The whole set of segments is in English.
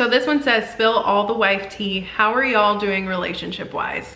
So this one says, spill all the wife tea. How are y'all doing relationship-wise?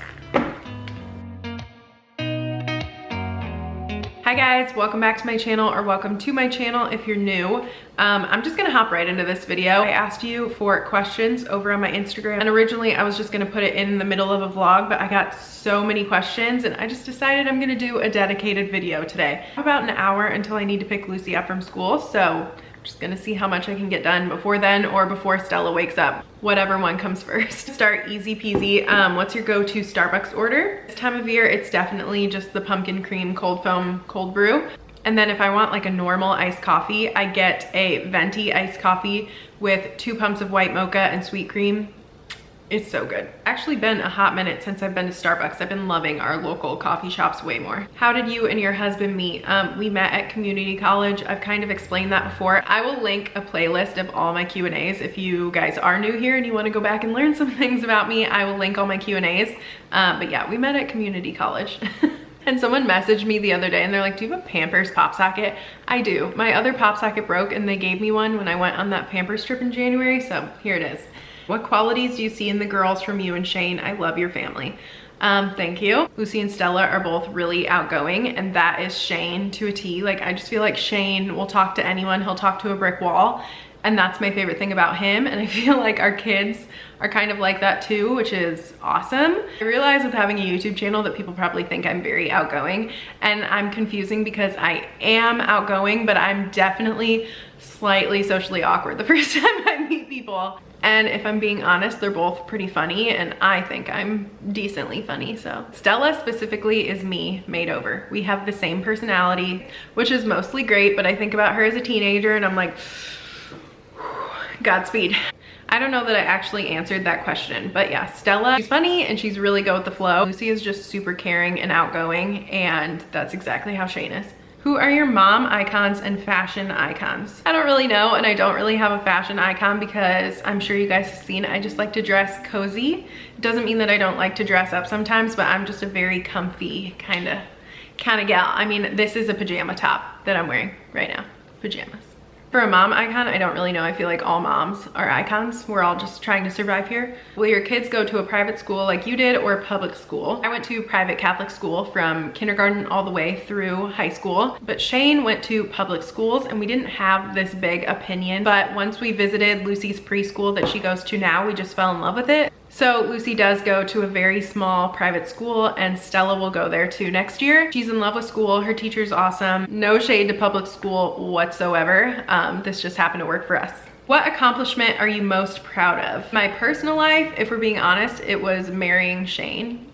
Hi guys, welcome back to my channel, or welcome to my channel if you're new. I'm just gonna hop right into this video. I asked you for questions over on my Instagram, and originally I was just gonna put it in the middle of a vlog, but I got so many questions and I just decided I'm gonna do a dedicated video today. About an hour until I need to pick Lucy up from school, so just gonna see how much I can get done before then or before Stella wakes up, whatever one comes first. Start easy peasy. Vhat's your go-to Starbucks order? This time of year, it's definitely just the pumpkin cream cold foam cold brew. And then if I want like a normal iced coffee, I get a venti iced coffee with 2 pumps of white mocha and sweet cream. It's so good. Actually been a hot minute since I've been to Starbucks. I've been loving our local coffee shops way more. How did you and your husband meet? We met at community college. I've kind of explained that before. I will link a playlist of all my Q&As. If you guys are new here and you want to go back and learn some things about me, I will link all my Q&As. But yeah, we met at community college. And someone messaged me the other day and they're like, do you have a Pampers pop socket? I do. My other pop socket broke and they gave me one when I went on that Pampers trip in January, so here it is. What qualities do you see in the girls from you and Shane? I love your family. Thank you. Lucy and Stella are both really outgoing, and that is Shane to a T. Like, I just feel like Shane will talk to anyone. He'll talk to a brick wall, and that's my favorite thing about him. And I feel like our kids are kind of like that too, which is awesome. I realize with having a YouTube channel that people probably think I'm very outgoing, and I'm confusing because I am outgoing, but I'm definitely slightly socially awkward the first time I meet people. And if I'm being honest, they're both pretty funny, and I think I'm decently funny. So Stella specifically is me made over. We have the same personality, which is mostly great, but I think about her as a teenager and I'm like, Godspeed. I don't know that I actually answered that question, but yeah, Stella, she's funny and she's really go with the flow. Lucy is just super caring and outgoing, and that's exactly how Shane is. Who are your mom icons and fashion icons? I don't really know, and I don't really have a fashion icon because I'm sure you guys have seen, I just like to dress cozy. It doesn't mean that I don't like to dress up sometimes, but I'm just a very comfy kind of gal. I mean, this is a pajama top that I'm wearing right now, pajamas. For a mom icon, I don't really know. I feel like all moms are icons. We're all just trying to survive here. Will your kids go to a private school like you did, or a public school? I went to private Catholic school from kindergarten all the way through high school, but Shane went to public schools, and we didn't have this big opinion. But once we visited Lucy's preschool that she goes to now, we just fell in love with it. So Lucy does go to a very small private school, and Stella will go there too next year. She's in love with school. Her teacher's awesome. No shade to public school whatsoever. This just happened to work for us. What accomplishment are you most proud of? My personal life, if we're being honest, it was marrying Shane.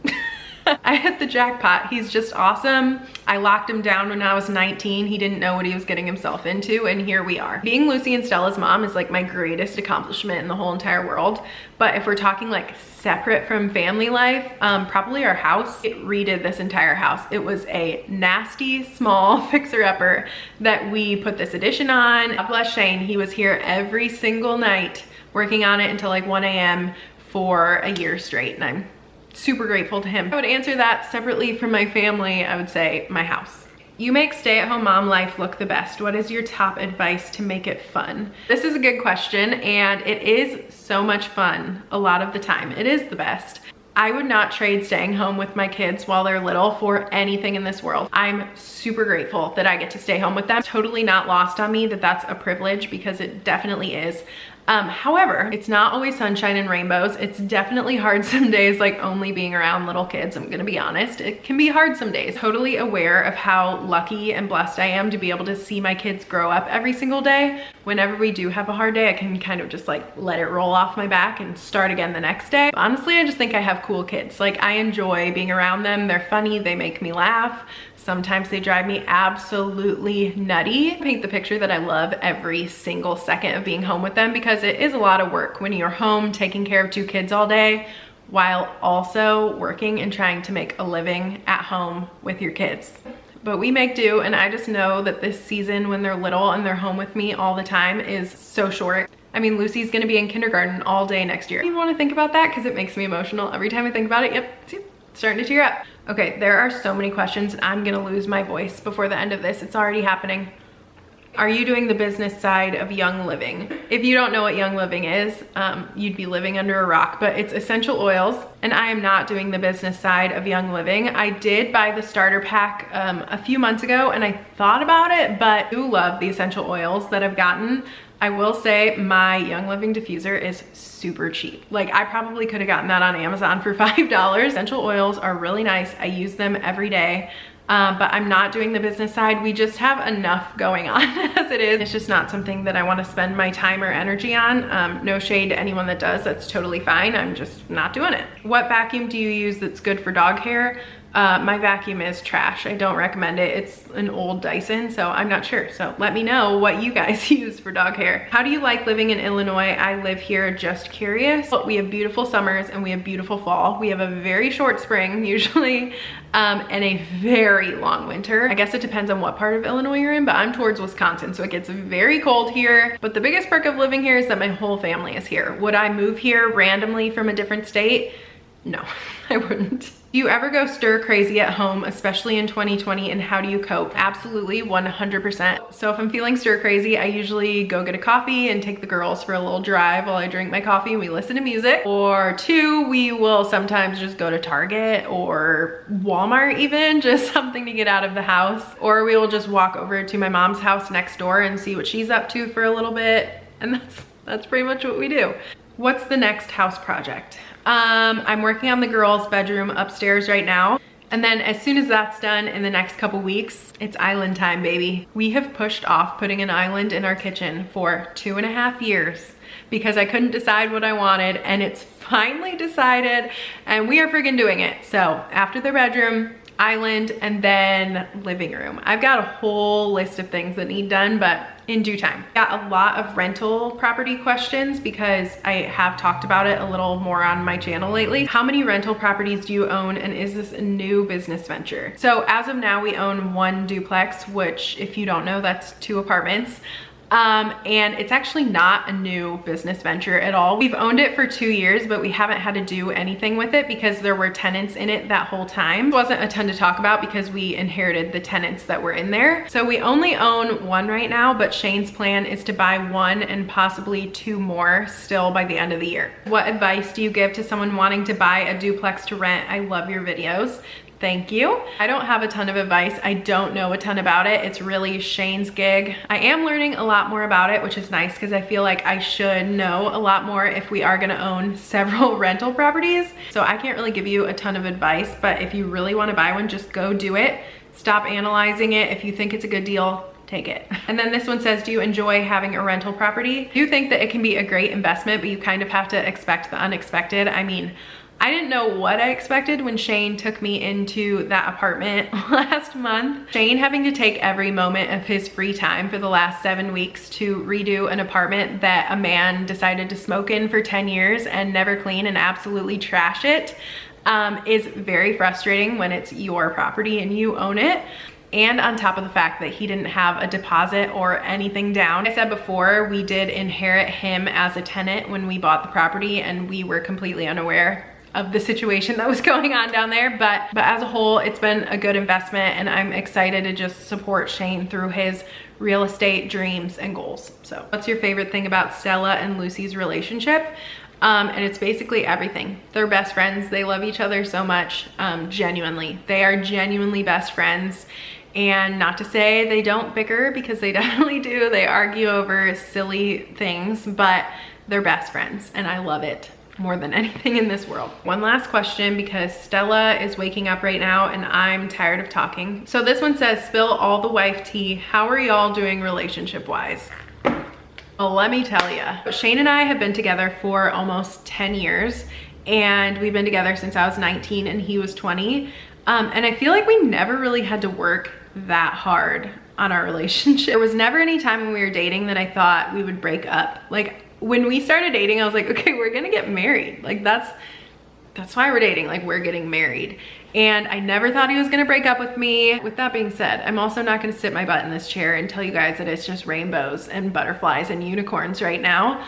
I hit the jackpot. He's just awesome. I locked him down when I was 19. He didn't know what he was getting himself into, and here we are. Being Lucy and Stella's mom is like my greatest accomplishment in the whole entire world. But if we're talking like separate from family life, probably our house. It redid this entire house. It was a nasty, small fixer-upper that we put this addition on. God bless Shane. He was here every single night working on it until like 1 a.m. for a year straight, and I'm super grateful to him. I would answer that separately from my family. I would say my house. You make stay-at-home mom life look the best. What is your top advice to make it fun? This is a good question, and it is so much fun a lot of the time. It is the best. I would not trade staying home with my kids while they're little for anything in this world. I'm super grateful that I get to stay home with them. Totally not lost on me that that's a privilege, because it definitely is. However, it's not always sunshine and rainbows. It's definitely hard some days, like only being around little kids. I'm gonna be honest, it can be hard some days. Totally aware of how lucky and blessed I am to be able to see my kids grow up every single day. Whenever we do have a hard day, I can kind of just like let it roll off my back and start again the next day. Honestly, I just think I have cool kids. Like, I enjoy being around them. They're funny, they make me laugh. Sometimes they drive me absolutely nutty. Paint the picture that I love every single second of being home with them, because it is a lot of work when you're home taking care of 2 kids all day while also working and trying to make a living at home with your kids. But we make do, and I just know that this season when they're little and they're home with me all the time is so short. I mean, Lucy's gonna be in kindergarten all day next year. I don't even wanna think about that because it makes me emotional every time I think about it. Yep, see? Starting to tear up. Okay, there are so many questions. I'm gonna lose my voice before the end of this. It's already happening. Are you doing the business side of Young Living? If you don't know what Young Living is, you'd be living under a rock, but it's essential oils, and I am not doing the business side of Young Living. I did buy the starter pack a few months ago, and I thought about it, but I do love the essential oils that I've gotten. I will say my Young Living diffuser is super cheap. Like, I probably could have gotten that on Amazon for $5. Essential oils are really nice. I use them every day. But I'm not doing the business side. We just have enough going on as it is. It's just not something that I want to spend my time or energy on. No shade to anyone that does, that's totally fine. I'm just not doing it. What vacuum do you use that's good for dog hair? My vacuum is trash. I don't recommend it. It's an old Dyson, so I'm not sure. So let me know what you guys use for dog hair. How do you like living in Illinois? I live here, just curious. We have beautiful summers and we have beautiful fall. We have a very short spring usually, and a very long winter. I guess it depends on what part of Illinois you're in, but I'm towards Wisconsin, so it gets very cold here. But the biggest perk of living here is that my whole family is here. Would I move here randomly from a different state? No, I wouldn't. Do you ever go stir crazy at home, especially in 2020, and how do you cope? Absolutely, 100%. So if I'm feeling stir crazy, I usually go get a coffee and take the girls for a little drive while I drink my coffee and we listen to music. Or two, we will sometimes just go to Target or Walmart even, just something to get out of the house. Or we will just walk over to my mom's house next door and see what she's up to for a little bit. And that's pretty much what we do. What's the next house project? I'm working on the girls' bedroom upstairs right now. And then as soon as that's done in the next couple weeks, it's island time, baby. We have pushed off putting an island in our kitchen for 2.5 years because I couldn't decide what I wanted, and it's finally decided and we are friggin' doing it. So after the bedroom, island, and then living room. I've got a whole list of things that need done, but in due time. Got a lot of rental property questions because I have talked about it a little more on my channel lately. How many rental properties do you own, and is this a new business venture? So as of now, we own 1 duplex, which if you don't know, that's 2 apartments. And it's actually not a new business venture at all. We've owned it for 2 years, but we haven't had to do anything with it because there were tenants in it that whole time. It wasn't a ton to talk about because we inherited the tenants that were in there. So we only own 1 right now, but Shane's plan is to buy 1 and possibly 2 more still by the end of the year. What advice do you give to someone wanting to buy a duplex to rent? I love your videos. Thank you. I don't have a ton of advice. I don't know a ton about it. It's really Shane's gig. I am learning a lot more about it, which is nice because I feel like I should know a lot more if we are gonna own several rental properties. So I can't really give you a ton of advice, but if you really wanna buy one, just go do it. Stop analyzing it. If you think it's a good deal, take it. And then this one says, do you enjoy having a rental property? I do think that it can be a great investment, but you kind of have to expect the unexpected. I mean, I didn't know what I expected when Shane took me into that apartment last month. Shane having to take every moment of his free time for the last 7 weeks to redo an apartment that a man decided to smoke in for 10 years and never clean and absolutely trash it is very frustrating when it's your property and you own it. And on top of the fact that he didn't have a deposit or anything down. I said before, we did inherit him as a tenant when we bought the property and we were completely unaware of the situation that was going on down there. But as a whole, it's been a good investment and I'm excited to just support Shane through his real estate dreams and goals. So what's your favorite thing about Stella and Lucy's relationship? And it's basically everything. They're best friends. They love each other so much, genuinely. They are genuinely best friends. And not to say they don't bicker, because they definitely do. They argue over silly things, but they're best friends and I love it more than anything in this world. One last question, because Stella is waking up right now and I'm tired of talking. So this one says, spill all the wife tea. How are y'all doing relationship wise? Well, let me tell you, Shane and I have been together for almost 10 years and we've been together since I was 19 and he was 20. And I feel like we never really had to work that hard on our relationship. There was never any time when we were dating that I thought we would break up. Like, when we started dating, I was like, okay, we're gonna get married. Like, that's why we're dating, like, we're getting married. And I never thought he was gonna break up with me. With that being said, I'm also not gonna sit my butt in this chair and tell you guys that it's just rainbows and butterflies and unicorns right now.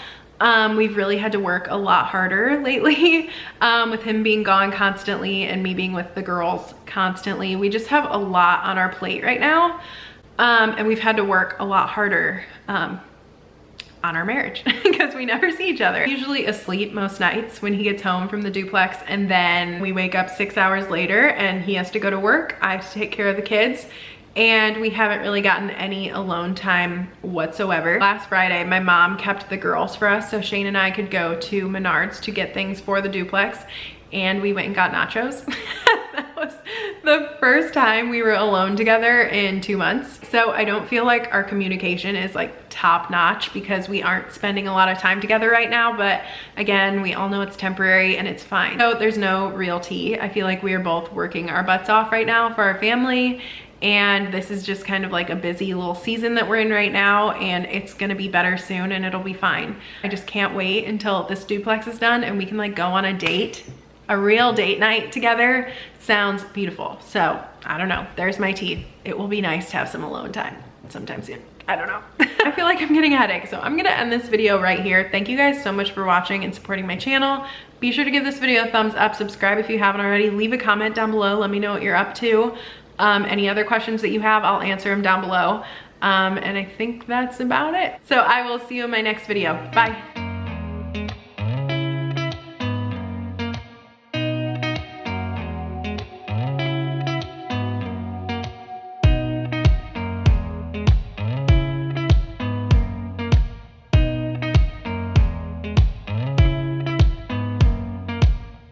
We've really had to work a lot harder lately, with him being gone constantly and me being with the girls constantly. We just have a lot on our plate right now. And we've had to work a lot harder on our marriage because we never see each other. Usually asleep most nights when he gets home from the duplex, and then we wake up 6 hours later and he has to go to work. I have to take care of the kids, and we haven't really gotten any alone time whatsoever. Last Friday, my mom kept the girls for us so Shane and I could go to Menards to get things for the duplex, and we went and got nachos. That was the first time we were alone together in 2 months. So I don't feel like our communication is like top notch because we aren't spending a lot of time together right now. But again, we all know it's temporary and it's fine. So there's no real tea. I feel like we are both working our butts off right now for our family. And this is just kind of like a busy little season that we're in right now, and it's gonna be better soon and it'll be fine. I just can't wait until this duplex is done and we can like go on a date. A real date night together sounds beautiful. So I don't know, there's my tea. It will be nice to have some alone time sometime soon. I don't know. I feel like I'm getting a headache, so I'm gonna end this video right here. Thank you guys so much for watching and supporting my channel. Be sure to give this video a thumbs up, subscribe if you haven't already, leave a comment down below, let me know what you're up to. Any other questions that you have, I'll answer them down below. And I think that's about it. So I will see you in my next video. Bye.